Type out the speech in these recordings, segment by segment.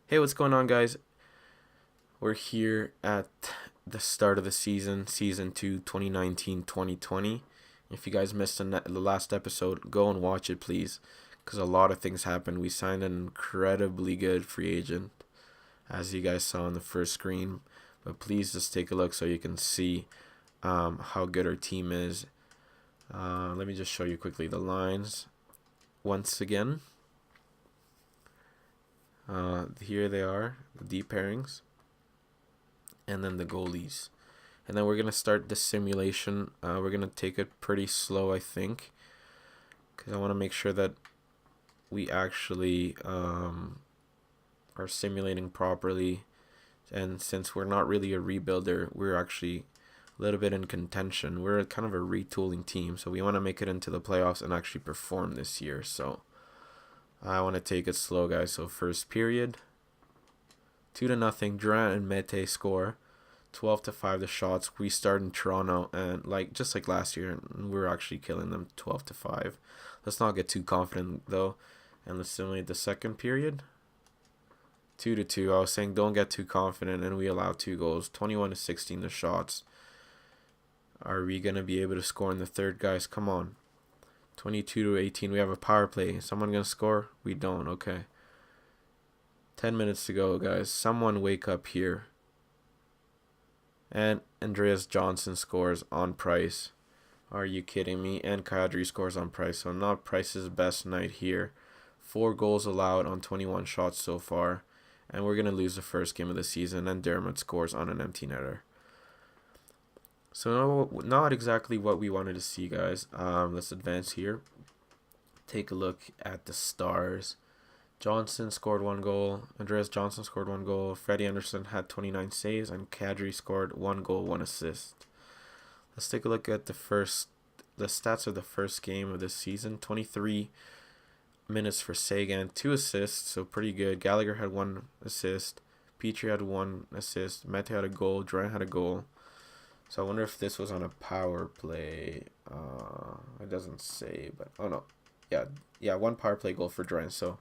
Hey, what's going on, guys? We're here at the start of the season, Season 2, 2019-2020. If you guys missed the last episode, go and watch it, please, because a lot of things happened. We signed an incredibly good free agent, as you guys saw on the first screen. But please just take a look so you can see how good our team is. Let me just show you quickly the lines once again. Here they are, the deep pairings, and then the goalies. And then we're going to start the simulation. We're going to take it pretty slow, I think, because I want to make sure that we actually are simulating properly. And since we're not really a rebuilder, we're actually a little bit in contention. We're kind of a retooling team, so we want to make it into the playoffs and actually perform this year. So I want to take it slow, guys. So first period, 2-0. Durant and Mete score. 12-5 the shots. We start in Toronto, and just like last year, we're actually killing them 12-5. Let's not get too confident though, and let's simulate the second period. 2-2. I was saying don't get too confident, and we allow 2 goals. 21-16 the shots. Are we gonna be able to score in the third, guys? Come on. 22-18. We have a power play. Someone gonna score? We don't. Okay. 10 minutes to go, guys. Someone wake up here. And Andreas Johnson scores on Price. Are you kidding me? And Kadri scores on Price. So not Price's best night here. 4 goals allowed on 21 shots so far. And we're going to lose the first game of the season. And Dermott scores on an empty netter. So not exactly what we wanted to see, guys. Let's advance here. Take a look at the stars. Johnson scored 1 goal. Andreas Johnson scored 1 goal. Freddie Anderson had 29 saves, and Kadri scored 1 goal, 1 assist. Let's take a look at the stats of the first game of this season. 23 minutes for Sagan, 2 assists, so pretty good. Gallagher had 1 assist. Petrie had 1 assist. Mete had a goal. Durant had a goal. So I wonder if this was on a power play. It doesn't say, but oh no, yeah, 1 power play goal for Durant. So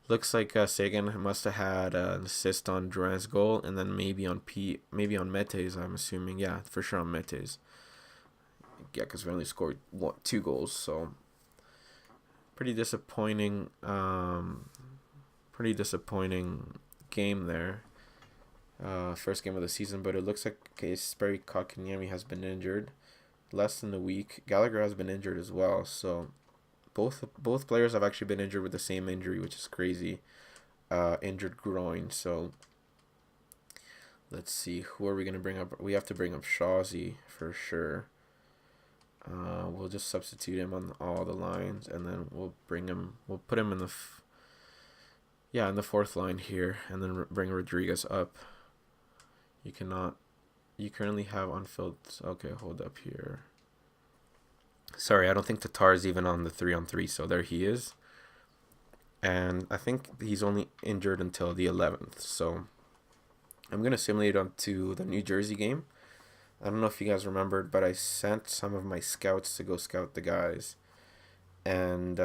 looks like Sagan must have had an assist on Durant's goal, and then maybe on Mete's. I'm assuming, yeah, for sure on Mete's. Yeah, because we only scored 2 goals, so pretty disappointing. Pretty disappointing game there. First game of the season, but it looks like Kasperi Kotkaniemi has been injured less than a week. Gallagher has been injured as well, so both players have actually been injured with the same injury, which is crazy. Injured groin. So let's see, who are we gonna bring up? We have to bring up Shawzy for sure. We'll just substitute him on all the lines, and then we'll put him in the in the 4th line here, and then bring Rodriguez up. You currently have unfilled. Okay, hold up here. Sorry, I don't think Tatar is even on the 3-on-3, so there he is. And I think he's only injured until the 11th, so I'm going to simulate onto the New Jersey game. I don't know if you guys remembered, but I sent some of my scouts to go scout the guys. And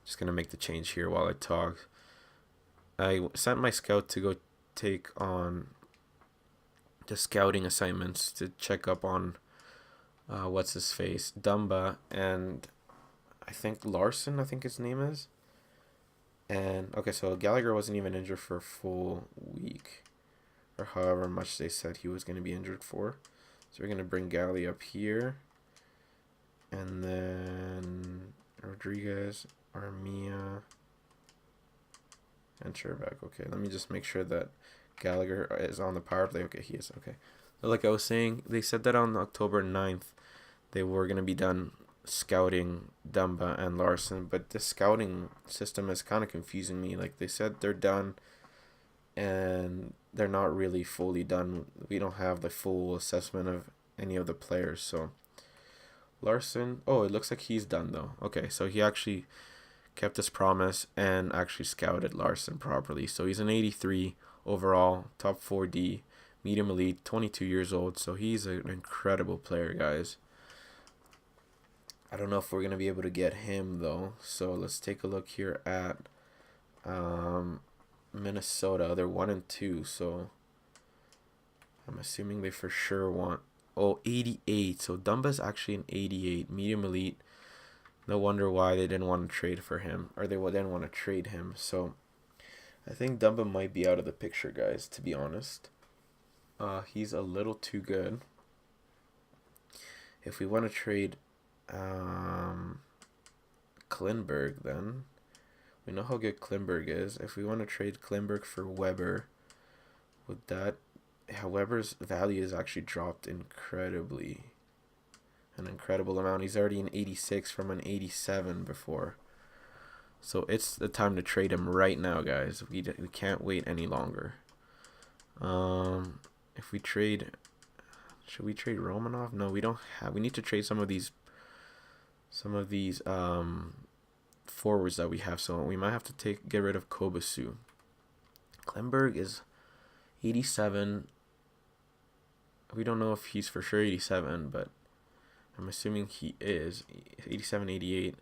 just going to make the change here while I talk. I sent my scout to go take on the scouting assignments to check up on what's his face, Dumba, and I think Larson, I think his name is. And okay, so Gallagher wasn't even injured for a full week, or however much they said he was going to be injured for. So we're going to bring Gally up here, and then Rodriguez, Armia, and Sherback. Okay, let me just make sure that Gallagher is on the power play. Okay, he is. Okay. So like I was saying, they said that on October 9th, they were going to be done scouting Dumba and Larson, but the scouting system is kind of confusing me. Like, they said they're done, and they're not really fully done. We don't have the full assessment of any of the players. So Larson, oh, it looks like he's done though. Okay, so he actually kept his promise and actually scouted Larson properly. So he's an 83 overall, top 4D, medium elite, 22 years old. So he's an incredible player, guys. I don't know if we're going to be able to get him, though. So let's take a look here at Minnesota, they're 1-2, so I'm assuming they for sure want. Oh, 88. So Dumba's actually an 88, medium elite. No wonder why they didn't want to trade for him, or they didn't want to trade him. So I think Dumba might be out of the picture, guys, to be honest. He's a little too good. If we want to trade Klinberg, then we know how good Klinberg is. If we want to trade Klinberg for Weber, would that... Weber's value has actually dropped an incredible amount. He's already an 86 from an 87 before. So it's the time to trade him right now, guys. We can't wait any longer. If we trade... Should we trade Romanov? No, we don't have... We need to trade some of these forwards that we have. So we might have to get rid of Kobasu. Klemberg is 87. We don't know if he's for sure 87, but I'm assuming he is 87, 88.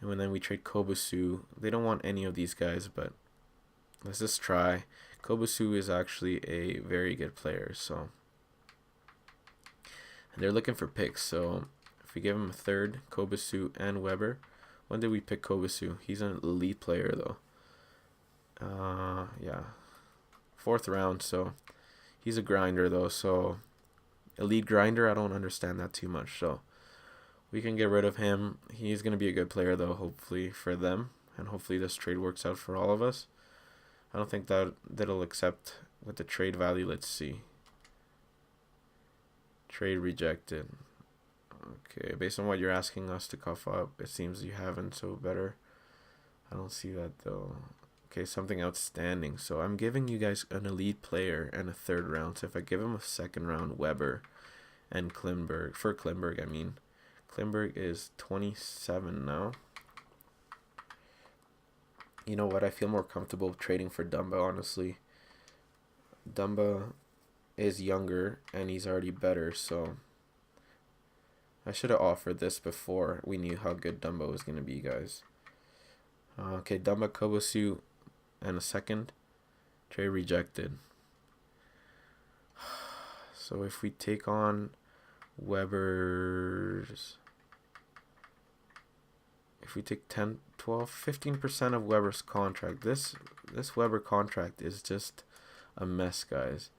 And then we trade Kobasu. They don't want any of these guys, but let's just try. Kobasu is actually a very good player, so... And they're looking for picks, so if we give him a third, Kobasu and Weber. When did we pick Kobasu? He's an elite player, though. Yeah. 4th round, so he's a grinder, though, so... Elite grinder, I don't understand that too much, so... We can get rid of him. He's going to be a good player, though, hopefully, for them. And hopefully this trade works out for all of us. I don't think that'll accept with the trade value. Let's see. Trade rejected. Okay, based on what you're asking us to cough up, it seems you haven't, so better. I don't see that, though. Okay, something outstanding. So I'm giving you guys an elite player and a 3rd round. So if I give him a 2nd round, Weber and Klimberg, for Klimberg, I mean. Klimberg is 27 now. You know what? I feel more comfortable trading for Dumba, honestly. Dumba is younger, and he's already better, so... I should have offered this before we knew how good Dumba was going to be, guys. Okay, Dumba, Kobasu, and a 2nd. Trade rejected. So if we take on Weber's... If we take 10, 12, 15% of Weber's contract, this Weber contract is just a mess, guys.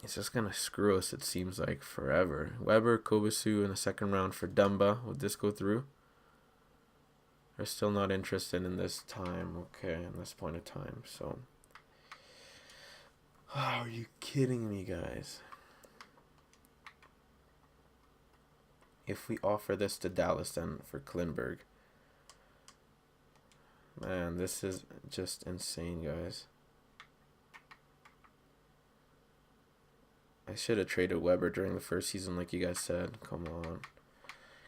It's just going to screw us, it seems like, forever. Weber, Kobasu in the 2nd round for Dumba. Would this go through? They're still not interested in this time. Okay, in this point of time. So, are you kidding me, guys? If we offer this to Dallas then for Klinberg. Man, this is just insane, guys. I should have traded Weber during the first season like you guys said. Come on.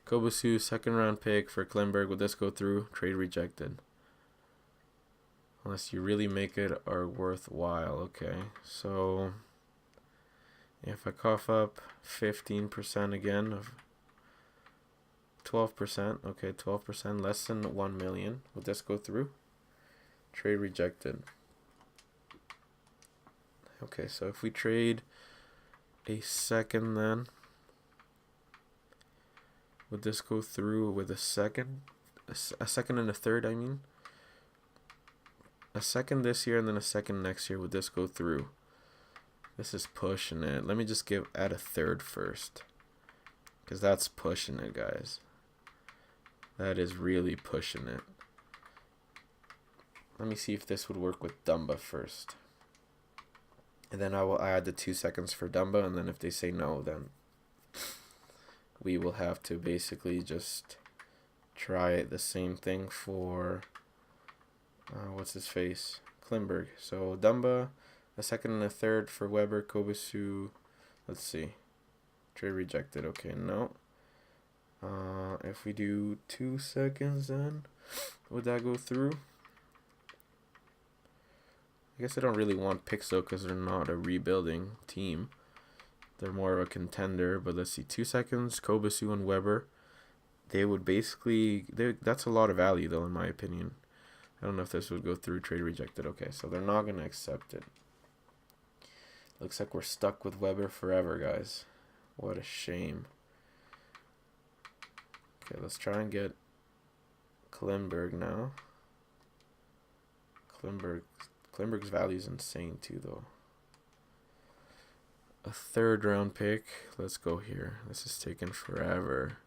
Kobasu, 2nd round pick for Klimberg. Would this go through? Trade rejected. Unless you really make it are worthwhile. Okay, so if I cough up 15% again of 12%. Okay, 12%, less than 1 million. Would this go through? Trade rejected. Okay, so if we trade a 2nd then, would this go through with a 2nd? A 2nd and a 3rd, I mean. A 2nd this year and then a 2nd next year. Would this go through? This is pushing it. Let me just add a 3rd first. Because that's pushing it, guys. That is really pushing it. Let me see if this would work with Dumba first. And then I will add the 2 seconds for Dumba. And then if they say no, then we will have to basically just try the same thing for... what's his face? Klimberg. So Dumba, a 2nd and a 3rd for Weber, Kobasu. Let's see. Trade rejected. Okay, no. If we do 2 seconds then, would that go through? I guess I don't really want picks though because they're not a rebuilding team. They're more of a contender. But let's see, 2 seconds, Kobasu and Weber. They would basically... that's a lot of value though in my opinion. I don't know if this would go through. Trade rejected. Okay, so they're not going to accept it. Looks like we're stuck with Weber forever, guys. What a shame. Okay, let's try and get Klimberg now. Klimberg's value is insane too, though. A 3rd round pick. Let's go here. This is taking forever.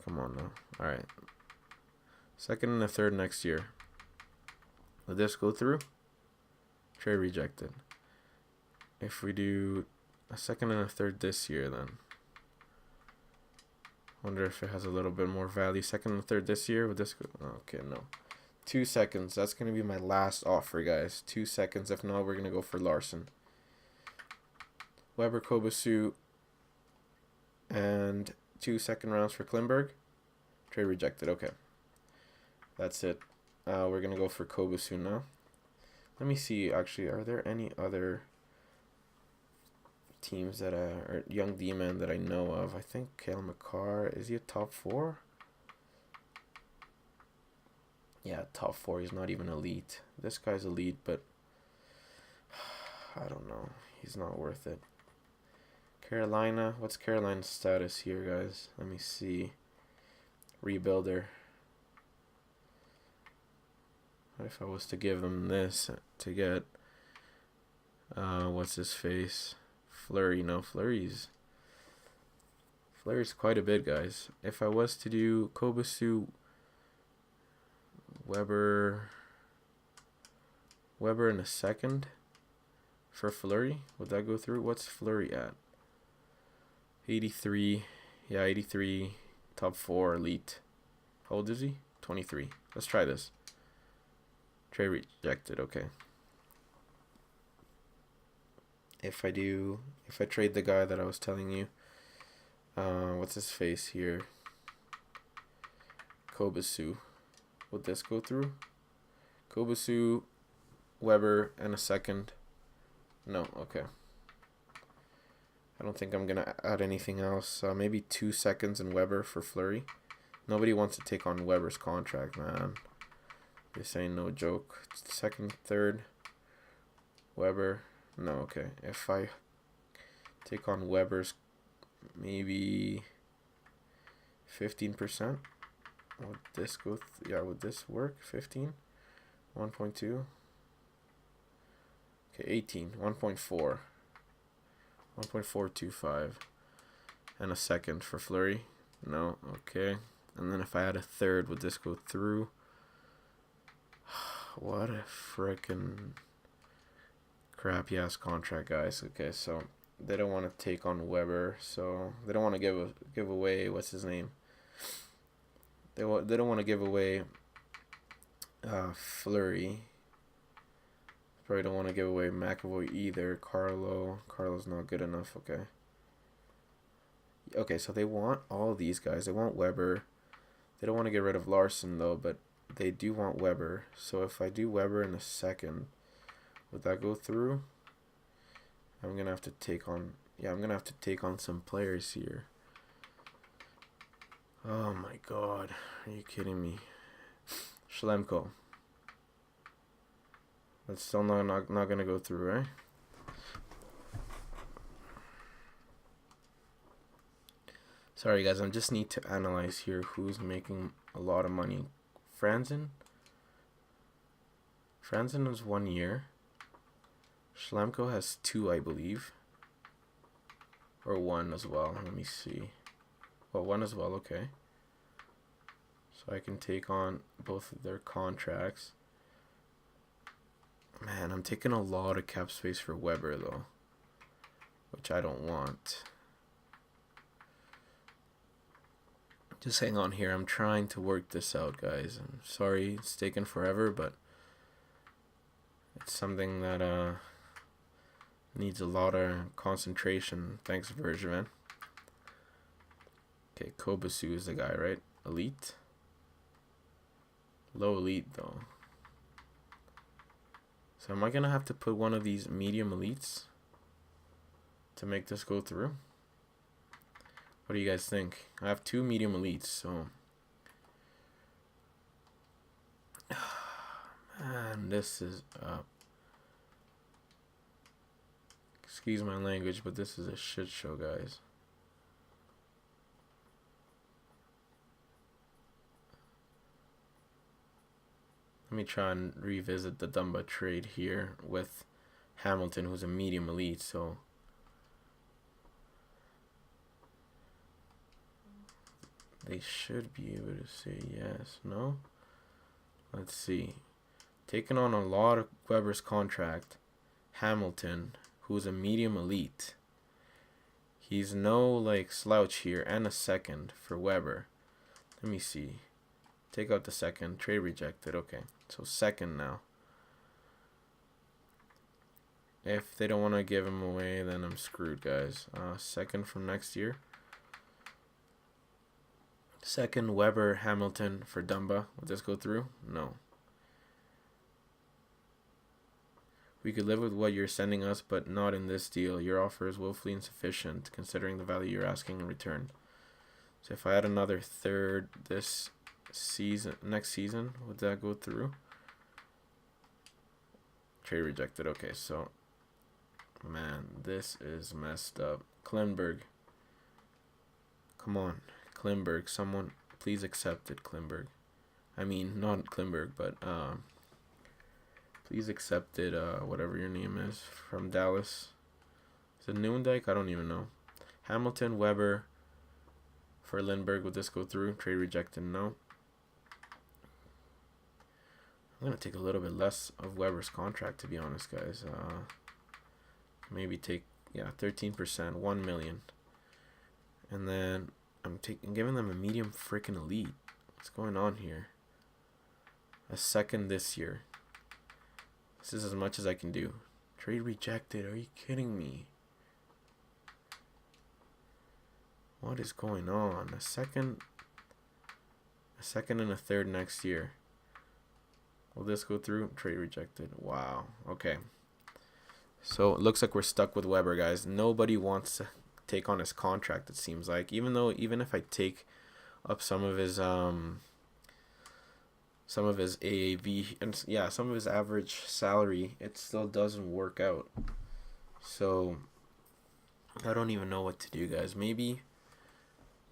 Come on now. All right. 2nd and a 3rd next year. Will this go through? Trade rejected. If we do a 2nd and a 3rd this year, then wonder if it has a little bit more value. 2nd and 3rd this year. Would this go? Okay, no. 2 seconds. That's going to be my last offer, guys. 2 seconds. If not, we're going to go for Larson. Weber, Kobasu, and 2 second rounds for Klimberg. Trade rejected. Okay. That's it. We're going to go for Kobasu now. Let me see, actually, are there any other teams that are young D-man that I know of? I think Kale McCarr, is he a top 4? Yeah, top 4. He's not even elite. This guy's elite, but I don't know. He's not worth it. Carolina. What's Carolina's status here, guys? Let me see. Rebuilder. What if I was to give them this to get what's his face? Fleury. No, Fleury's quite a bit, guys. If I was to do Kobasu, Weber in a 2nd for Fleury, would that go through? What's Fleury at? 83. Yeah, 83. Top 4 elite. How old is he? 23. Let's try this. Trade rejected. Okay. If I trade the guy that I was telling you, what's his face here? Kobasu. Would this go through? Kobasu, Weber, and a 2nd. No, okay. I don't think I'm going to add anything else. Maybe 2 seconds and Weber for Fleury. Nobody wants to take on Weber's contract, man. This ain't no joke. 2nd, 3rd, Weber. No, okay. If I take on Weber's, maybe 15%. Would this go? Yeah, would this work? 15? 1.2? Okay, 18. 1.4. 1.425. And a 2nd for Fleury. No, okay. And then if I had a 3rd, would this go through? What a frickin' crappy ass contract, guys. Okay, so they don't want to take on Weber, so they don't want to give away what's his name. They don't want to give away Fleury. Probably don't want to give away McAvoy either. Carlo's not good enough. Okay. Okay, so they want all these guys. They want Weber. They don't want to get rid of Larson though, but they do want Weber. So if I do Weber in a 2nd, would that go through? I'm gonna have to take on. Yeah, I'm gonna have to take on some players here. Oh my God, are you kidding me? Schlemko. That's still not gonna go through, right? Sorry guys, I just need to analyze here who's making a lot of money. Franzen was 1 year. Schlemko has 2, I believe. Or 1 as well. Let me see. Well, 1 as well, okay. So I can take on both of their contracts. Man, I'm taking a lot of cap space for Weber, though. Which I don't want. Just hang on here. I'm trying to work this out, guys. I'm sorry it's taken forever, but it's something that needs a lot of concentration. Thanks, Bergevin. Okay, Kobasu is the guy, right? Elite? Low elite, though. So am I going to have to put one of these medium elites to make this go through? What do you guys think? I have 2 medium elites, so on. This is excuse my language, but this is a shit show, guys. Let me try and revisit the Dumba trade here with Hamilton, who's a medium elite, so they should be able to say yes. No? Let's see. Taking on a lot of Weber's contract, Hamilton, who's a medium elite. He's no like slouch here, and a second for Weber. Let me see. Take out the second. Trade rejected. Okay, so second now. If they don't want to give him away, then I'm screwed, guys. Second from next year. Second, Weber, Hamilton for Dumba. Would this go through? No. We could live with what you're sending us, but not in this deal. Your offer is woefully insufficient, considering the value you're asking in return. So if I had another third this season, next season, would that go through? Trade rejected. Okay, so, man, this is messed up. Klimberg. Come on. Klimberg, someone please accept it, Klimberg. I mean, not Klimberg, but please accept it, whatever your name is, from Dallas. Is it Newendijk? I don't even know. Hamilton, Weber for Lindbergh. Would this go through? Trade rejected. No. I'm going to take a little bit less of Weber's contract, to be honest, guys. Maybe take, 13%, 1 million. And then I'm giving them a medium freaking elite. What's going on here? A second this year. This is as much as I can do. Trade rejected. Are you kidding me? What is going on? A second and a third next year. Will this go through? Trade rejected. Wow. Okay. So it looks like we're stuck with Weber, guys. Nobody wants to take on his contract, it seems like. Even if I take up some of his AAV and some of his average salary, it still doesn't work out. So I don't even know what to do, guys. Maybe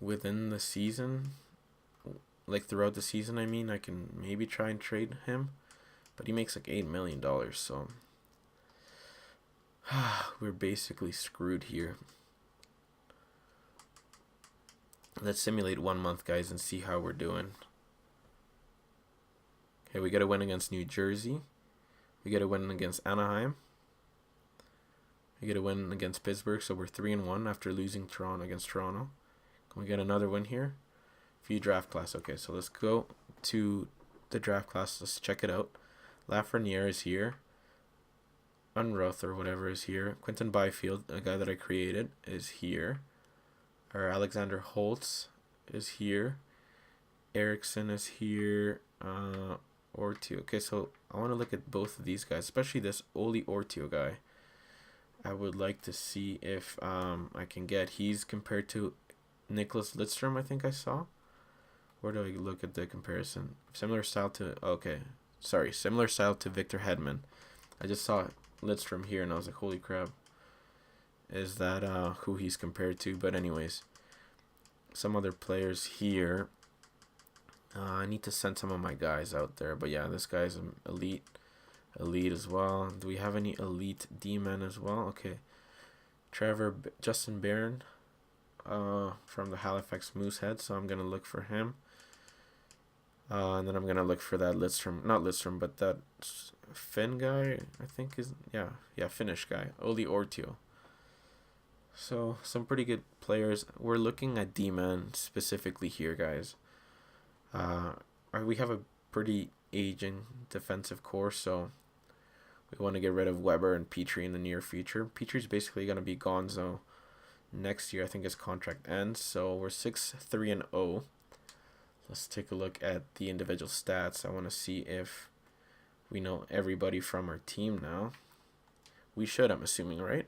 within the season, like throughout the season, I can maybe try and trade him, but he makes like $8 million, so we're basically screwed here. Let's simulate 1 month, guys, and see how we're doing. Okay, we get a win against New Jersey. We get a win against Anaheim. We get a win against Pittsburgh, so we're 3-1 after losing against Toronto. Can we get another win here? View draft class. Okay, so let's go to the draft class. Let's check it out. Lafreniere is here. Unroth or whatever is here. Quentin Byfield, a guy that I created, is here. Or Alexander Holtz is here. Erickson is here. Ortio. Okay, so I want to look at both of these guys, especially this Oli Ortio guy. I would like to see if I can get. He's compared to Nicholas Lidstrom, I think I saw. Where do I look at the comparison? Similar style to Victor Hedman. I just saw Lidstrom here and I was like, holy crap. Is that who he's compared to? But anyways, some other players here. I need to send some of my guys out there. But yeah, this guy's an elite as well. Do we have any elite D-men as well? Okay. Justin Barron from the Halifax Moosehead. So I'm going to look for him. And then I'm going to look for that Lidstrom. Not Lidstrom, but that Finn guy, I think is... Yeah, Finnish guy. Oli Ortio. So, some pretty good players. We're looking at D-men specifically here, guys. We have a pretty aging defensive core, so we want to get rid of Weber and Petrie in the near future. Petrie's basically going to be gonzo next year. I think his contract ends, so we're 6-3-0. Let's take a look at the individual stats. I want to see if we know everybody from our team now. We should, I'm assuming, right?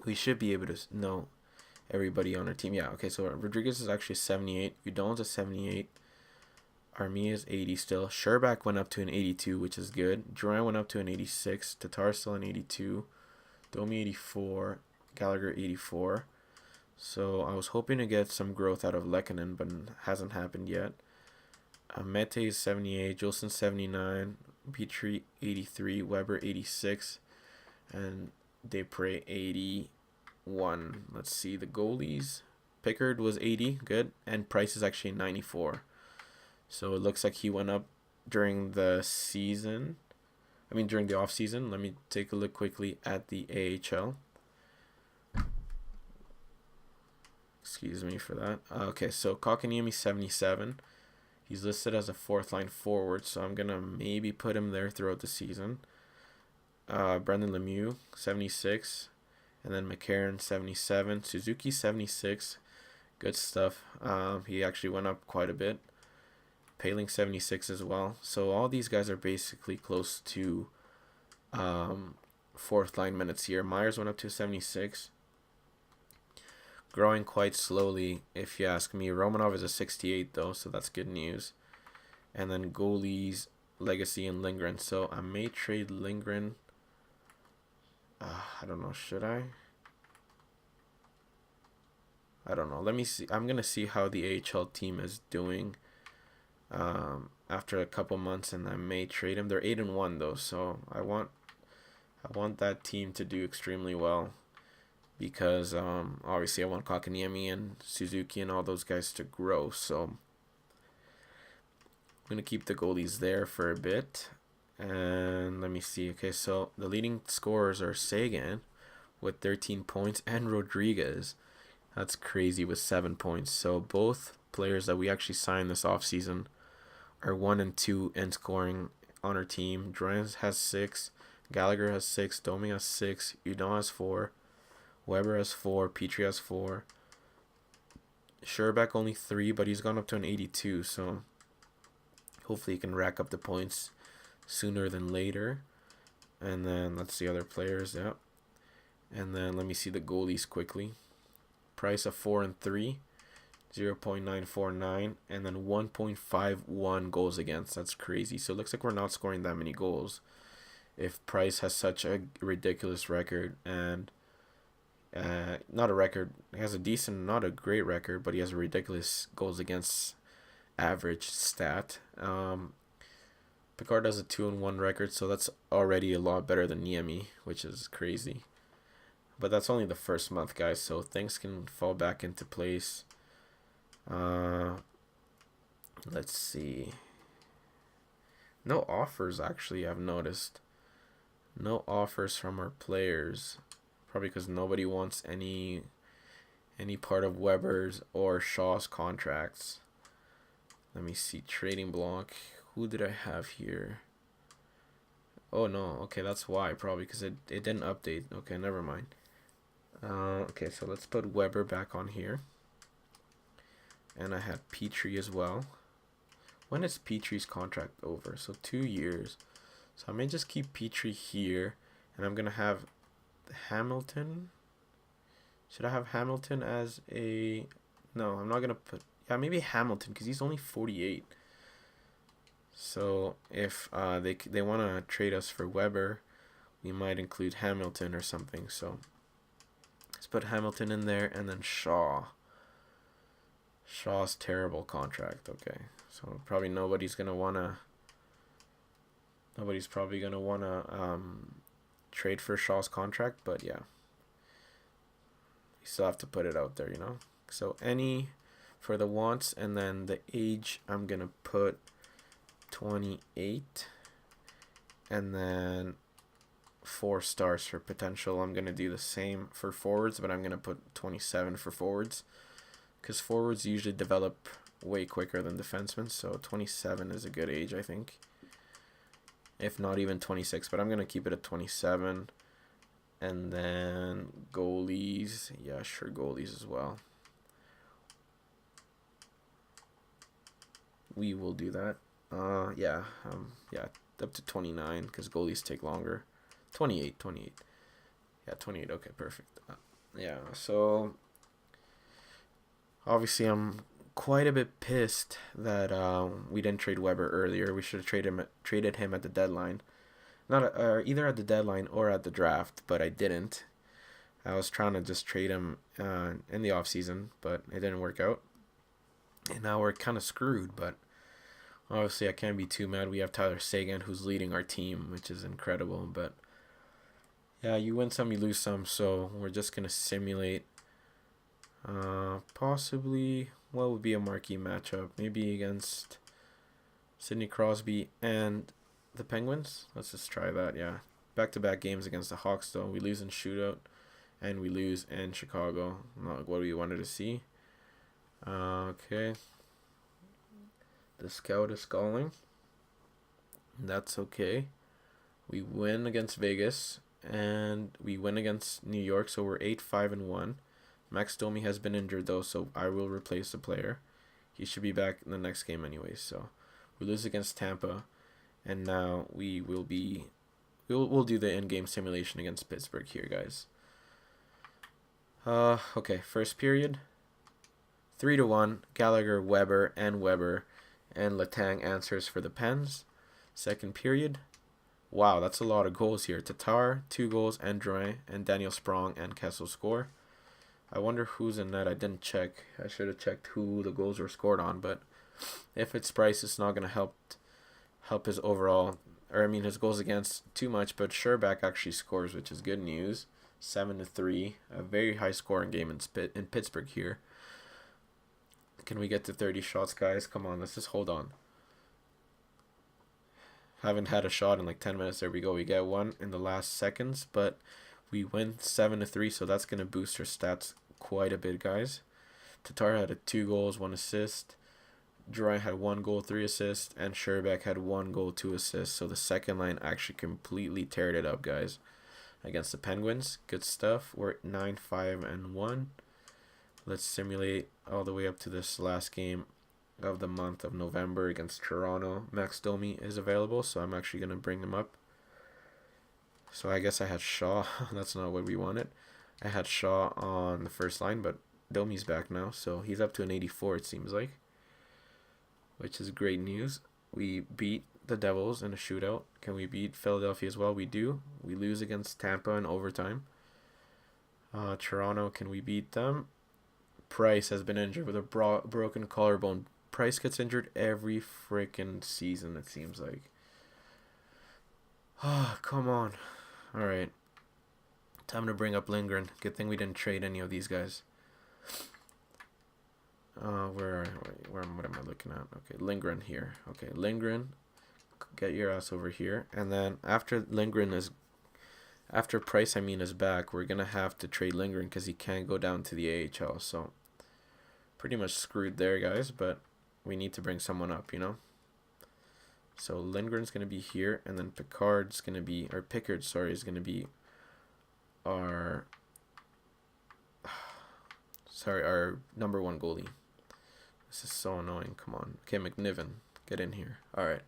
We should be able to know everybody on our team. Yeah, okay, so Rodriguez is actually 78. Udon's a 78. Armia is 80 still. Sherbak went up to an 82, which is good. Duran went up to an 86. Tatar still an 82. Domi 84. Gallagher 84. So I was hoping to get some growth out of Lehkonen, but hasn't happened yet. Mete is 78. Jolson 79. Petrie 83. Weber 86. And Depre 81. Let's see the goalies. Pickard was 80. Good. And Price is actually 94. So it looks like he went up during the season. During the off season. Let me take a look quickly at the AHL. Excuse me for that. Okay, so Kotkaniemi 77. He's listed as a fourth line forward, so I'm gonna maybe put him there throughout the season. Brendan Lemieux 76, and then McCarron 77. Suzuki 76. Good stuff. He actually went up quite a bit. Paling 76 as well. So all these guys are basically close to fourth line minutes here. Myers went up to 76. Growing quite slowly, if you ask me. Romanov is a 68 though, so that's good news. And then goalies, Legacy, and Lindgren. So I may trade Lindgren. I don't know. Should I? I don't know. Let me see. I'm gonna see how the AHL team is doing after a couple months, and I may trade him. They're 8-1 though, so I want that team to do extremely well, because obviously I want Kotkaniemi and Suzuki and all those guys to grow. So I'm gonna keep the goalies there for a bit, and let me see. Okay, so the leading scorers are Sagan with 13 points and Rodriguez. That's crazy with 7 points. So both players that we actually signed this offseason are 1 and 2 in scoring on our team. Duran has 6, Gallagher has 6, Domi has 6, Udon has 4, Weber has 4, Petrie has 4, Sherbak only 3, but he's gone up to an 82, so hopefully he can rack up the points sooner than later. And then let's see other players, yeah. And then let me see the goalies quickly. Price of 4 and 3. 0.949, and then 1.51 goals against. That's crazy. So it looks like we're not scoring that many goals if Price has such a ridiculous record. And not a record, he has a decent, not a great record, but he has a ridiculous goals against average stat. Picard has a 2-1 record, so that's already a lot better than Niemi, which is crazy. But that's only the first month, guys, so things can fall back into place. Let's see. No offers, actually, I've noticed. No offers from our players. Probably because nobody wants any part of Weber's or Shaw's contracts. Let me see. Trading block. Who did I have here? Oh, no. Okay, that's why. Probably because it didn't update. Okay, never mind. Okay, so let's put Weber back on here. And I had Petrie as well. When is Petrie's contract over? So 2 years. So I may just keep Petrie here. And I'm going to have Hamilton. Should I have Hamilton as a... No, I'm not going to put... Yeah, maybe Hamilton, because he's only 48. So if they want to trade us for Weber, we might include Hamilton or something. So let's put Hamilton in there, and then Shaw. Shaw's terrible contract. Okay, so probably nobody's probably gonna wanna trade for Shaw's contract, but yeah, you still have to put it out there, you know. So any for the wants, and then the age I'm gonna put 28, and then 4 stars for potential. I'm gonna do the same for forwards, but I'm gonna put 27 for forwards, because forwards usually develop way quicker than defensemen, so 27 is a good age, I think. If not even 26, but I'm going to keep it at 27. And then goalies. Yeah, sure, goalies as well. We will do that. Yeah, up to 29, because goalies take longer. 28. Yeah, 28, okay, perfect. Yeah, so... Obviously, I'm quite a bit pissed that we didn't trade Weber earlier. We should have traded him at the deadline. Not either at the deadline or at the draft, but I didn't. I was trying to just trade him in the offseason, but it didn't work out. And now we're kind of screwed, but obviously I can't be too mad. We have Tyler Seguin who's leading our team, which is incredible. But yeah, you win some, you lose some, so we're just going to simulate possibly what would be a marquee matchup. Maybe against Sidney Crosby and the Penguins. Let's just try that, yeah. Back-to-back games against the Hawks, though. We lose in shootout, and we lose in Chicago. Not what we wanted to see. Okay. The scout is calling. That's okay. We win against Vegas, and we win against New York, so we're 8-5-1. Max Domi has been injured, though, so I will replace the player. He should be back in the next game anyway, so we lose against Tampa, and now we'll do the in-game simulation against Pittsburgh here, guys. Okay, first period. 3-1, Gallagher, Weber, and Letang answers for the Pens. Second period. Wow, that's a lot of goals here. Tatar, 2 goals, and Drouin, and Daniel Sprong and Kessel score. I wonder who's in net. I didn't check. I should have checked who the goals were scored on, but if it's Price, it's not going to help his overall, his goals against too much, but Sherbak actually scores, which is good news. 7-3, a very high scoring game in Pittsburgh here. Can we get to 30 shots, guys? Come on, let's just hold on. Haven't had a shot in like 10 minutes. There we go. We get one in the last seconds, but we win 7-3, so that's going to boost our stats quite a bit, guys. Tatar had 2 goals, 1 assist. Drouin had 1 goal, 3 assists, and Sherbak had 1 goal, 2 assists. So the second line actually completely teared it up, guys, against the Penguins. Good stuff. We're at 9-5-1. Let's simulate all the way up to this last game of the month of November against Toronto. Max Domi is available, so I'm actually going to bring him up. So I guess I had Shaw. That's not what we wanted. I had Shaw on the first line, but Domi's back now, so he's up to an 84, it seems like, which is great news. We beat the Devils in a shootout. Can we beat Philadelphia as well? We do. We lose against Tampa in overtime. Toronto, can we beat them? Price has been injured with a broken collarbone. Price gets injured every freaking season, it seems like. Oh, come on. All right. Time to bring up Lindgren. Good thing we didn't trade any of these guys. What am I looking at? Okay, Lindgren here. Okay, Lindgren, get your ass over here. And then after Price is back, we're gonna have to trade Lindgren because he can't go down to the AHL. So pretty much screwed there, guys. But we need to bring someone up, you know. So Lindgren's gonna be here, and then Pickard, is gonna be our our number 1 goalie. This is so annoying. Come on. Okay, McNiven, get in here. All right.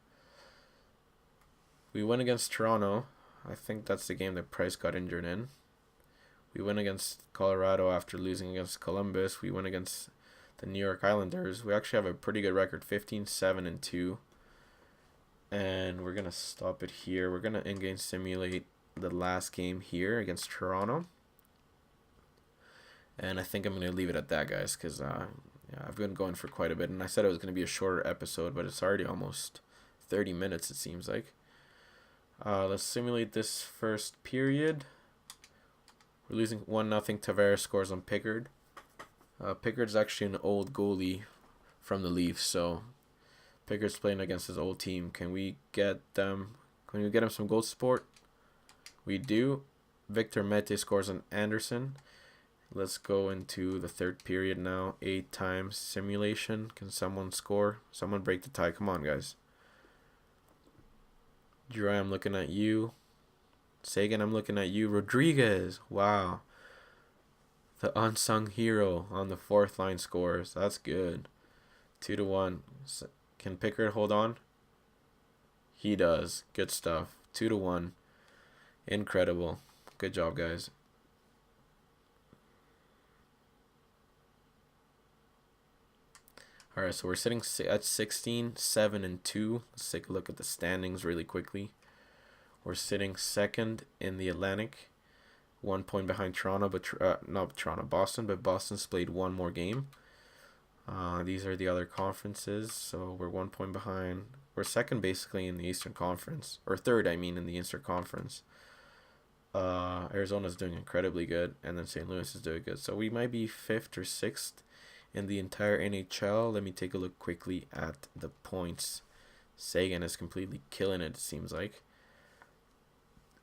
We win against Toronto. I think that's the game that Price got injured in. We win against Colorado after losing against Columbus. We win against the New York Islanders. We actually have a pretty good record, 15-7-2. And we're going to stop it here. We're going to in-game simulate the last game here against Toronto. And I think I'm going to leave it at that, guys, because I've been going for quite a bit. And I said it was going to be a shorter episode, but it's already almost 30 minutes, it seems like. Let's simulate this first period. We're losing 1-0. Tavares scores on Pickard. Pickard's actually an old goalie from the Leafs, so Pickard's playing against his old team. Can we get him some goal support? We do. Victor Mete scores on Anderson. Let's go into the third period now. 8 times simulation. Can someone score? Someone break the tie. Come on, guys. Drouin, I'm looking at you. Seguin, I'm looking at you. Rodriguez, wow. The unsung hero on the 4th line scores. That's good. 2-1. Can Pickard hold on? He does. Good stuff. 2-1. Incredible. Good job, guys. All right, so we're sitting at 16, 7, and 2. Let's take a look at the standings really quickly. We're sitting second in the Atlantic, 1 point behind Toronto, but not Toronto, Boston. But Boston's played one more game. These are the other conferences, so we're 1 point behind. We're second basically in the Eastern Conference, or third, I mean, in the Eastern Conference. Arizona's doing incredibly good, and then St. Louis is doing good. So we might be fifth or sixth in the entire NHL. Let me take a look quickly at the points. Sagan is completely killing it seems like.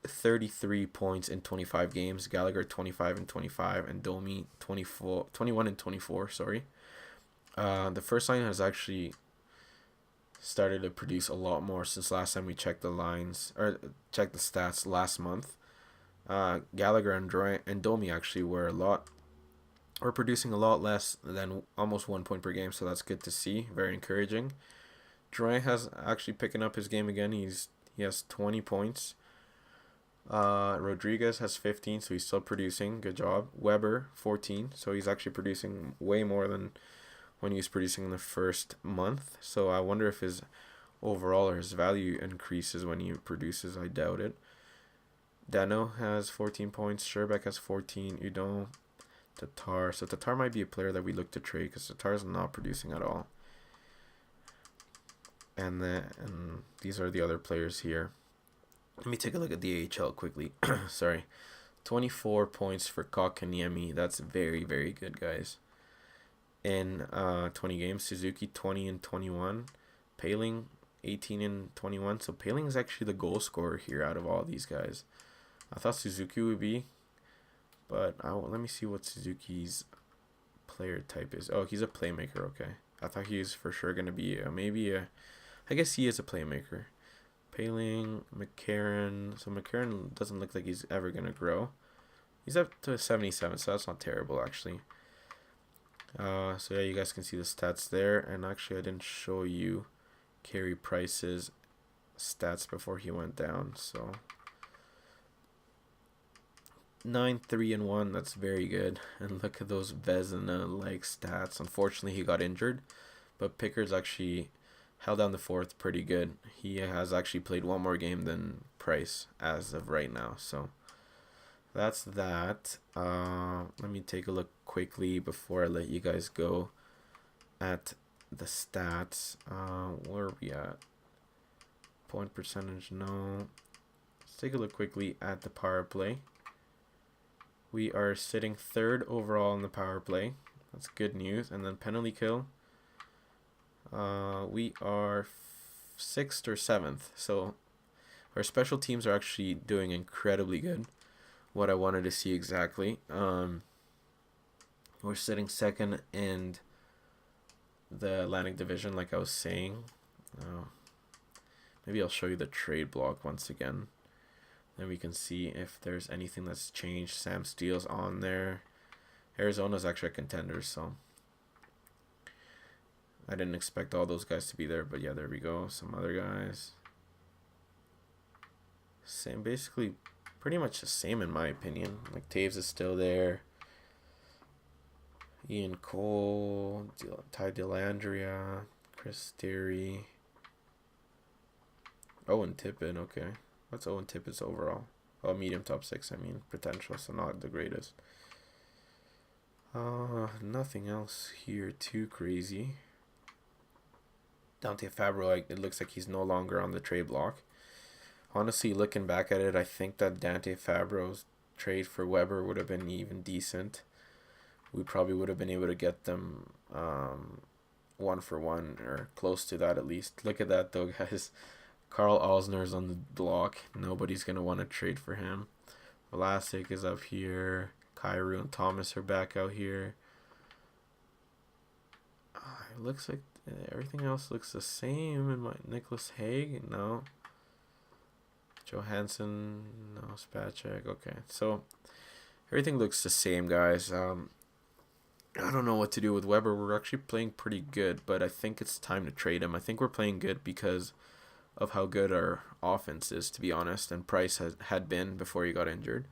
33 points in 25 games. Gallagher 25 and 25, and Domi 21 and 24. Sorry. The first line has actually started to produce a lot more since last time we checked the lines or checked the stats last month. Gallagher and Domi actually were producing a lot less than almost 1 point per game, so that's good to see. Very encouraging. Drouin has actually picking up his game again. He has 20 points. Rodriguez has 15, so he's still producing. Good job. Weber 14, so he's actually producing way more than when he was producing in the first month. So I wonder if his overall or his value increases when he produces. I doubt it. Dano has 14 points. Sherbeck has 14. Udon, Tatar. So Tatar might be a player that we look to trade because Tatar's not producing at all. And these are the other players here. Let me take a look at the AHL quickly. Sorry. 24 points for Kotkaniemi. That's very, very good, guys. In 20 games. Suzuki 20 and 21. Paling 18 and 21. So Paling is actually the goal scorer here out of all these guys. I thought Suzuki would be, but let me see what Suzuki's player type is. Oh, he's a playmaker. Okay, I thought he was for sure gonna be I guess he is a playmaker. Paling, McCarron. So McCarron doesn't look like he's ever gonna grow. He's up to 77, so that's not terrible actually. So yeah, you guys can see the stats there. And actually, I didn't show you Carey Price's stats before he went down. So 9, 3, and 1. That's very good. And look at those Vezina-like stats. Unfortunately, he got injured, but Pickard's actually held down the fourth pretty good. He has actually played one more game than Price as of right now. So that's that. Let me take a look quickly before I let you guys go at the stats. Where are we at? Point percentage, no. Let's take a look quickly at the power play. We are sitting third overall in the power play. That's good news. And then penalty kill. We are sixth or seventh. So our special teams are actually doing incredibly good. What I wanted to see exactly. We're sitting second in the Atlantic Division, like I was saying. Maybe I'll show you the trade block once again. Then we can see if there's anything that's changed. Sam Steele's on there. Arizona's actually a contender, so I didn't expect all those guys to be there, but yeah, there we go. Some other guys. Same, basically pretty much the same in my opinion. Like Taves is still there. Ian Cole, Ty Dellandrea, Chris Terry. Owen Tippett, okay. What's Owen Tippett's overall? Oh, medium top 6, I mean. Potential, so not the greatest. Nothing else here too crazy. Dante Fabro, it looks like he's no longer on the trade block. Honestly, looking back at it, I think that Dante Fabro's trade for Weber would have been even decent. We probably would have been able to get them 1-for-1 or close to that at least. Look at that though, guys. Carl Alsner's on the block. Nobody's going to want to trade for him. Vlasic is up here. Kyrou and Thomas are back out here. It looks like everything else looks the same. In my Nicholas Hague, no. Johansson, no. Spacek, okay. So everything looks the same, guys. I don't know what to do with Weber. We're actually playing pretty good, but I think it's time to trade him. I think we're playing good because of how good our offense is, to be honest, and Price had been before he got injured.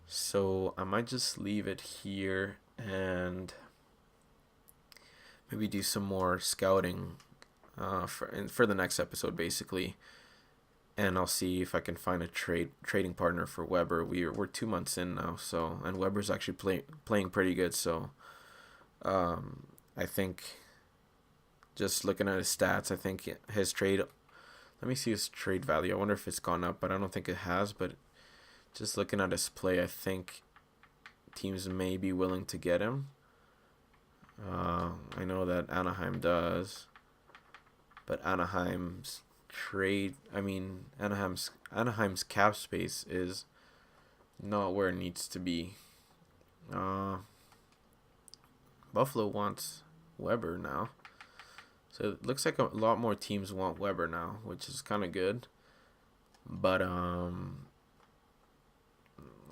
So I might just leave it here and maybe do some more scouting for the next episode, basically. And I'll see if I can find a trading partner for Weber. We're 2 months in now, so and Weber's actually playing pretty good. So I think just looking at his stats, I think his trade. Let me see his trade value. I wonder if it's gone up, but I don't think it has. But just looking at his play, I think teams may be willing to get him. I know that Anaheim does, but Anaheim's cap space is not where it needs to be. Buffalo wants Weber now, so it looks like a lot more teams want Weber now, which is kind of good. But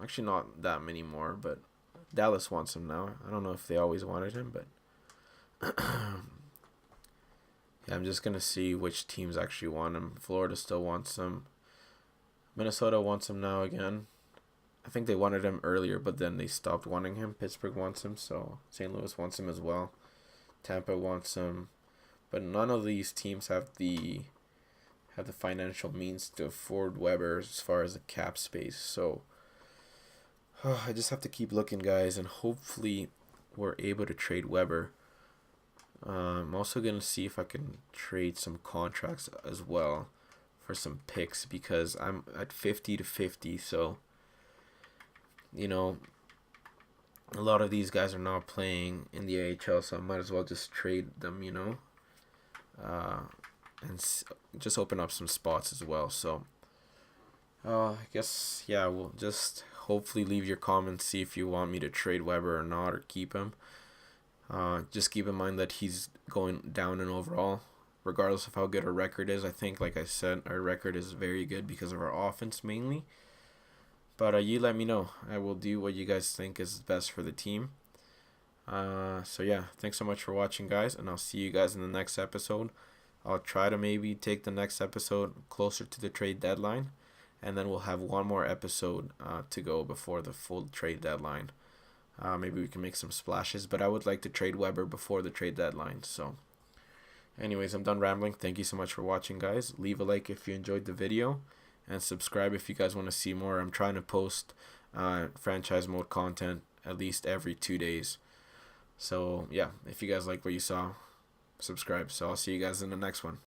actually not that many more. But Dallas wants him now. I don't know if they always wanted him, but yeah, I'm just gonna see which teams actually want him. Florida still wants him. Minnesota wants him now again. I think they wanted him earlier, but then they stopped wanting him. Pittsburgh wants him, so St. Louis wants him as well. Tampa wants him, but none of these teams have the financial means to afford Weber as far as the cap space. So I just have to keep looking, guys, and hopefully we're able to trade Weber. I'm also going to see if I can trade some contracts as well for some picks, because I'm at 50-50. So, a lot of these guys are not playing in the AHL, so I might as well just trade them, and just open up some spots as well. So, I guess, yeah, we'll just hopefully leave your comments, see if you want me to trade Weber or not, or keep him. Just keep in mind that he's going down in overall, regardless of how good our record is. I think, like I said, our record is very good because of our offense mainly. But you let me know. I will do what you guys think is best for the team. So yeah, thanks so much for watching, guys, and I'll see you guys in the next episode. I'll try to maybe take the next episode closer to the trade deadline, and then we'll have one more episode to go before the full trade deadline. Maybe we can make some splashes, but I would like to trade Weber before the trade deadline. So anyways, I'm done rambling. Thank you so much for watching, guys. Leave a like if you enjoyed the video, and subscribe if you guys want to see more. I'm trying to post franchise mode content at least every 2 days. So yeah, if you guys like what you saw, subscribe. So I'll see you guys in the next one.